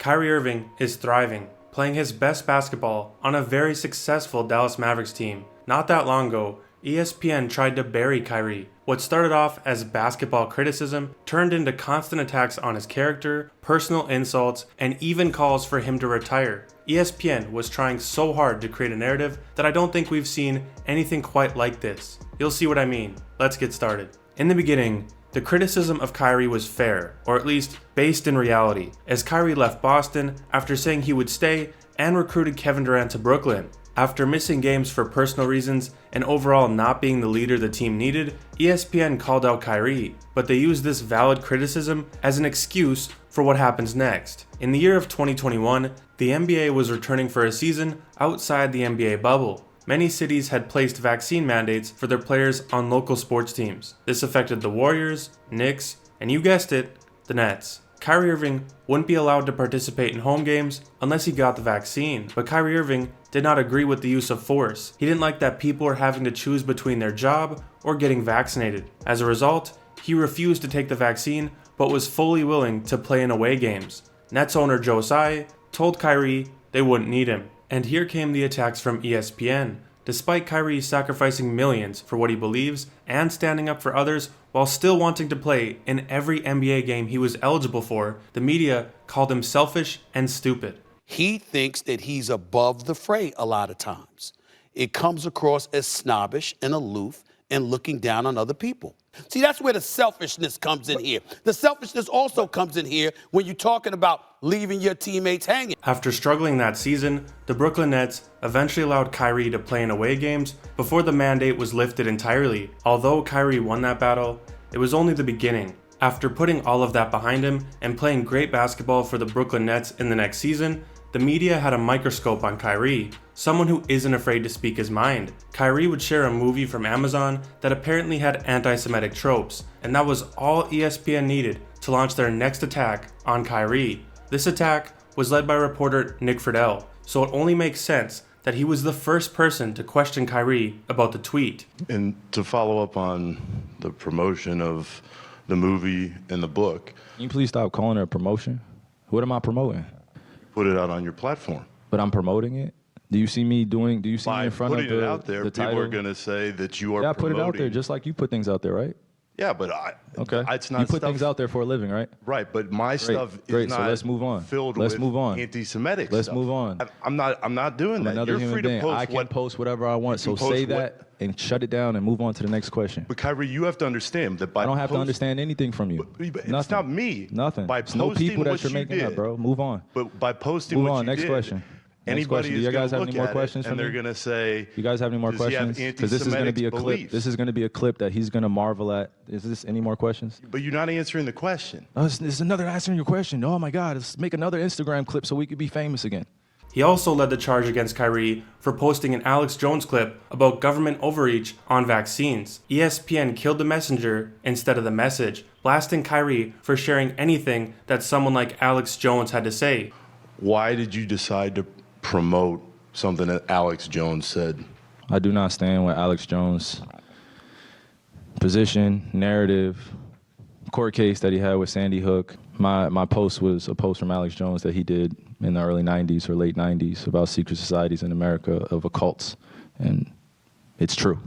Kyrie Irving is thriving, playing his best basketball on a very successful Dallas Mavericks team. Not that long ago, ESPN tried to bury Kyrie. What started off as basketball criticism turned into constant attacks on his character, personal insults, and even calls for him to retire. ESPN was trying so hard to create a narrative that I don't think we've seen anything quite like this. You'll see what I mean. Let's get started. In the beginning, the criticism of Kyrie was fair, or at least based in reality, as Kyrie left Boston after saying he would stay and recruited Kevin Durant to Brooklyn. After missing games for personal reasons and overall not being the leader the team needed, ESPN called out Kyrie, but they used this valid criticism as an excuse for what happens next. In the year of 2021, the NBA was returning for a season outside the NBA bubble. Many cities had placed vaccine mandates for their players on local sports teams. This affected the Warriors, Knicks, and you guessed it, the Nets. Kyrie Irving wouldn't be allowed to participate in home games unless he got the vaccine, but Kyrie Irving did not agree with the use of force. He didn't like that people were having to choose between their job or getting vaccinated. As a result, he refused to take the vaccine, but was fully willing to play in away games. Nets owner Joe Tsai told Kyrie they wouldn't need him. And here came the attacks from ESPN. Despite Kyrie sacrificing millions for what he believes and standing up for others while still wanting to play in every NBA game he was eligible for, the media called him selfish and stupid. He thinks that he's above the fray a lot of times. It comes across as snobbish and aloof and looking down on other people. See, that's where the selfishness comes in here. The selfishness also comes in here when you're talking about leaving your teammates hanging. After struggling that season, the Brooklyn Nets eventually allowed Kyrie to play in away games before the mandate was lifted entirely. Although Kyrie won that battle, it was only the beginning. After putting all of that behind him and playing great basketball for the Brooklyn Nets in the next season, the media had a microscope on Kyrie, someone who isn't afraid to speak his mind. Kyrie would share a movie from Amazon that apparently had anti-Semitic tropes, and that was all ESPN needed to launch their next attack on Kyrie. This attack was led by reporter Nick Friedell, so it only makes sense that he was the first person to question Kyrie about the tweet. And to follow up on the promotion of the movie and the book. Can you please stop calling it a promotion? What am I promoting? Put it out on your platform. But I'm promoting it? Do you see me in front of the By putting it out there, people title? are going to say that you are promoting. Yeah, I put it out there just like you put things out there, right? Yeah, but it's not. You put things out there for a living, right? Right, but my stuff is not. So let's move on. Filled let's with move on. Anti-Semitic. Let's stuff. move on. I'm not doing that. Another You're human free to being. post. I can post whatever I want. So say that and shut it down and move on to the next question. But Kyrie, you have to understand that by I don't have to understand anything from you. But Nothing. It's not me. Nothing. By It's no posting people that what you're you making did, up, bro. Move on. But by posting Move what on. you Next did, question. Anybody Do is you going guys to have look any more at questions it, for and me? they're going to say, You guys have any more does he have questions? Because this is going to be a clip. beliefs? This is going to be a clip that he's going to marvel at. Is this any more questions? But you're not answering the question. Oh, this is another answering your question. Oh my God, let's make another Instagram clip so we could be famous again. He also led the charge against Kyrie for posting an Alex Jones clip about government overreach on vaccines. ESPN killed the messenger instead of the message, blasting Kyrie for sharing anything that someone like Alex Jones had to say. Why did you decide to promote something that Alex Jones said? I do not stand with Alex Jones' position, narrative, court case that he had with Sandy Hook. My post was a post from Alex Jones that he did in the early 90s or late 90s about secret societies in America of occults, and it's true.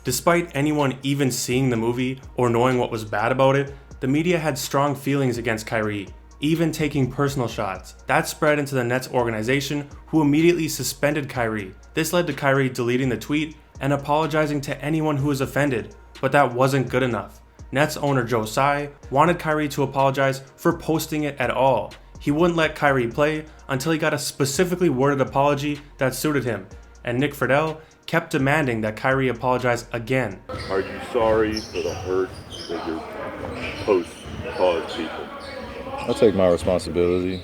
Despite anyone even seeing the movie or knowing what was bad about it, the media had strong feelings against Kyrie, even taking personal shots. That spread into the Nets organization, who immediately suspended Kyrie. This led to Kyrie deleting the tweet and apologizing to anyone who was offended, but that wasn't good enough. Nets owner Joe Tsai wanted Kyrie to apologize for posting it at all. He wouldn't let Kyrie play until he got a specifically worded apology that suited him, and Nick Friedell kept demanding that Kyrie apologize again. Are you sorry for the hurt that your posts caused people? I'll take my responsibility.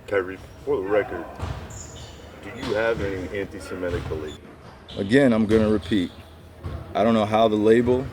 Kyrie, for the record, do you have any anti-Semitic belief? Again, I'm going to repeat. I don't know how the label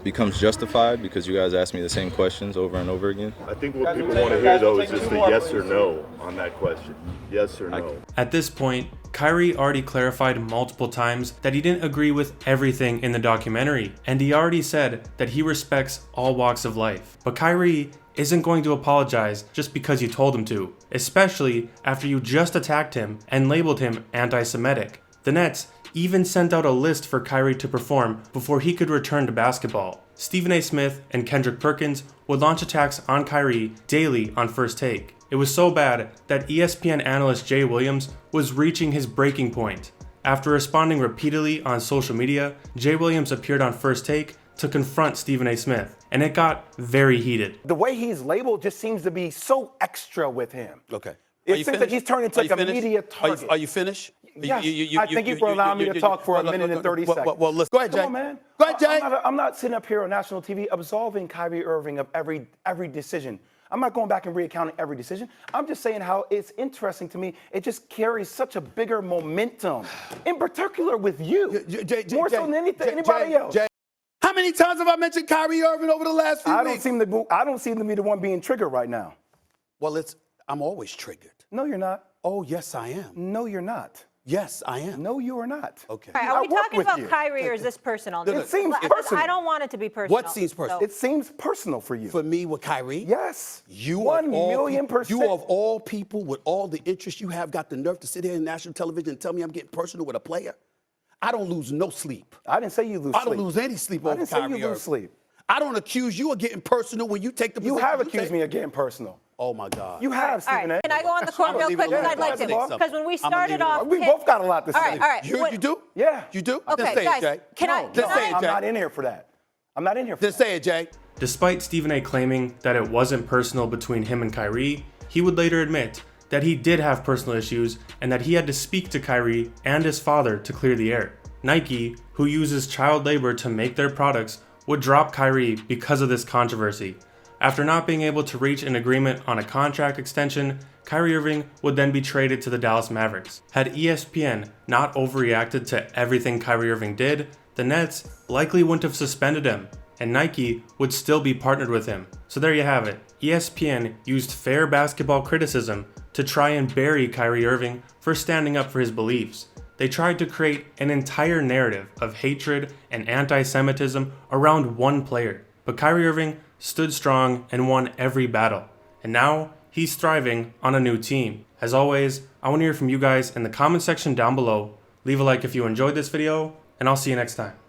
becomes justified because you guys ask me the same questions over and over again. I think what people want to hear, though, is just a yes or no on that question. Yes or no. At this point, Kyrie already clarified multiple times that he didn't agree with everything in the documentary, and he already said that he respects all walks of life. But Kyrie isn't going to apologize just because you told him to, especially after you just attacked him and labeled him anti-Semitic. The Nets even sent out a list for Kyrie to perform before he could return to basketball. Stephen A. Smith and Kendrick Perkins would launch attacks on Kyrie daily on First Take. It was so bad that ESPN analyst Jay Williams was reaching his breaking point. After responding repeatedly on social media, Jay Williams appeared on First Take to confront Stephen A. Smith, and it got very heated. The way he's labeled just seems to be so extra with him. Okay. It seems like he's turned into like a media target. Are you finished? Yes. I thank you for allowing me to talk for a minute and 30 seconds. Well, listen. Go ahead, Jay. Come on, man. Go ahead, Jay. I'm not sitting up here on national TV absolving Kyrie Irving of every decision. I'm not going back and reaccounting every decision. I'm just saying how it's interesting to me. It just carries such a bigger momentum, in particular with you, more so than anybody else. How many times have I mentioned Kyrie Irving over the last few weeks? I don't seem to be the one being triggered right now. Well, I'm always triggered. No, you're not. Oh, yes, I am. No, you're not. Yes, I am. No, you are not. Okay. All right, are we talking about Kyrie or is this personal? It seems personal. I don't want it to be personal. What seems personal? It seems personal for you. For me with Kyrie? Yes. You 1,000,000%. You of all people with all the interest you have got the nerve to sit here in national television and tell me I'm getting personal with a player? I don't lose no sleep. I didn't say you lose sleep. I don't lose any sleep over Kyrie Irving. I didn't say you lose sleep. I don't accuse you of getting personal when you take the position. You have accused me of getting personal. Oh, my God. You have, Stephen A. Can I go on the court real quick? Because I'd like to. Because when we started off. We both got a lot to say. All right. You do? Yeah. You do? Okay, Just say guys, it, Jay. I'm not in here for that. I'm not in here for that. Just say it, Jay. Despite Stephen A. claiming that it wasn't personal between him and Kyrie, he would later admit that he did have personal issues and that he had to speak to Kyrie and his father to clear the air. Nike, who uses child labor to make their products, would drop Kyrie because of this controversy. After not being able to reach an agreement on a contract extension, Kyrie Irving would then be traded to the Dallas Mavericks. Had ESPN not overreacted to everything Kyrie Irving did, the Nets likely wouldn't have suspended him, and Nike would still be partnered with him. So there you have it. ESPN used fair basketball criticism to try and bury Kyrie Irving for standing up for his beliefs. They tried to create an entire narrative of hatred and anti-Semitism around one player. But Kyrie Irving stood strong and won every battle. And now he's thriving on a new team. As always, I want to hear from you guys in the comment section down below. Leave a like if you enjoyed this video, and I'll see you next time.